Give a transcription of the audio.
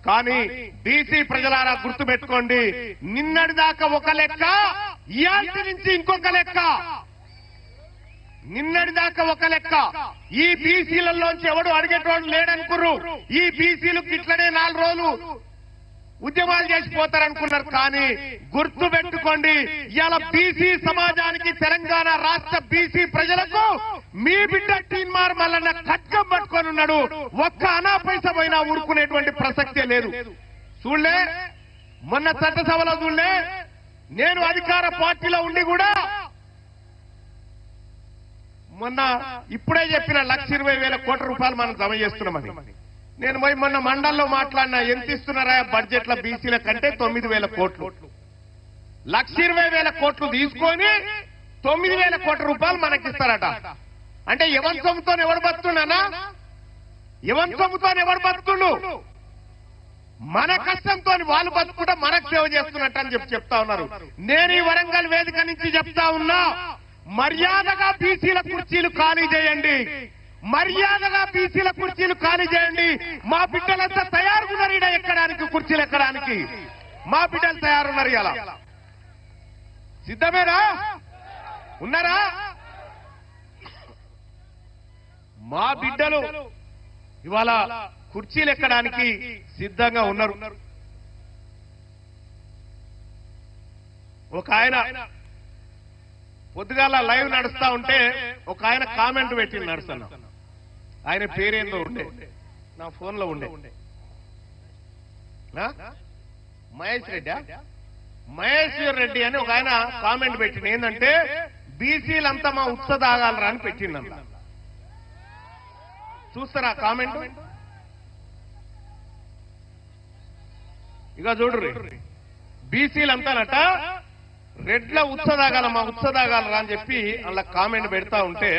కానీ బీసీ ప్రజలారా గుర్తుపెట్టుకోండి, నిన్నటిదాకా ఒక లెక్క, ఇయాల్టి నుంచి ఇంకొక లెక్క. నిన్నటిదాకా ఒక లెక్క. ఈ బీసీలలోంచి ఎవడు అడిగేటోడు లేడనుకుర్రు. ఈ బీసీలు ఇట్లనే 4 రోజులు ఉద్యమాలు చేసిపోతారనుకున్నారు. కానీ గుర్తు పెట్టుకోండి, ఇవాళ బీసీ సమాజానికి, తెలంగాణ రాష్ట్ర బీసీ ప్రజలకు మీ బిడ్డ టీన్మార్ మల్లన్న ఖడ్గం పట్టుకొని ఉన్నాడు. ఒక్క అనా పైస పోయినా ఊరుకునేటువంటి ప్రసక్తే లేదు. చూడలే మొన్న చట్టసభలో చూడలే, నేను అధికార పార్టీలో ఉండి కూడా మొన్న ఇప్పుడే చెప్పిన 1,20,000 కోట్ల రూపాయలు మనం జమ చేస్తున్నామని. నేను పోయి మొన్న మండల్లో మాట్లాడినా, ఎంత ఇస్తున్నారా బడ్జెట్ల బీసీల కంటే 9,000 కోట్లు. 1,20,000 కోట్లు తీసుకొని 9,000 కోట్ల రూపాయలు మనకిస్తారట. అంటే ఎవరి సొమ్ముతో ఎవడు బతుకున్నానా? ఎవరి సొమ్ముతో ఎవడు బతుకుడు? మన కష్టంతో వాళ్ళు బతుకుంటే మనకు సేవ చేస్తున్నట్టు అని చెప్తా ఉన్నారు. నేను ఈ వరంగల్ వేదిక నుంచి చెప్తా ఉన్నా, మర్యాదగా బీసీల కుర్చీలు ఖాళీ చేయండి. మర్యాదగా బీసీల కుర్చీలు ఖాళీ చేయండి. మా బిడ్డలంతా తయారున్నారు ఈడ ఎక్కడానికి, కుర్చీలు ఎక్కడానికి మా బిడ్డలు తయారున్నారు. ఇలా సిద్ధమేనా? ఉన్నారా? మా బిడ్డలు ఇవాళ కుర్చీలు ఎక్కడానికి సిద్ధంగా ఉన్నారు. ఒక ఆయన పొద్దుగాల లైవ్ నడుస్తా ఉంటే ఒక ఆయన కామెంట్ పెట్టి నడుస్తున్నా. ఆయన పేరేందో ఉండే, నా ఫోన్ లో ఉండే, మహేశ్వర్ రెడ్డి అని ఒక ఆయన కామెంట్ పెట్టింది. ఏంటంటే బీసీలంతా మా ఉత్సదాగాలరా అని పెట్టిందన్న. చూస్తారా కామెంట్? ఇక చూడరు, బీసీలంతానట రెడ్ల ఉత్సదాగాల, మా ఉత్సదాగాలరా అని చెప్పి అలా కామెంట్ పెడతా ఉంటే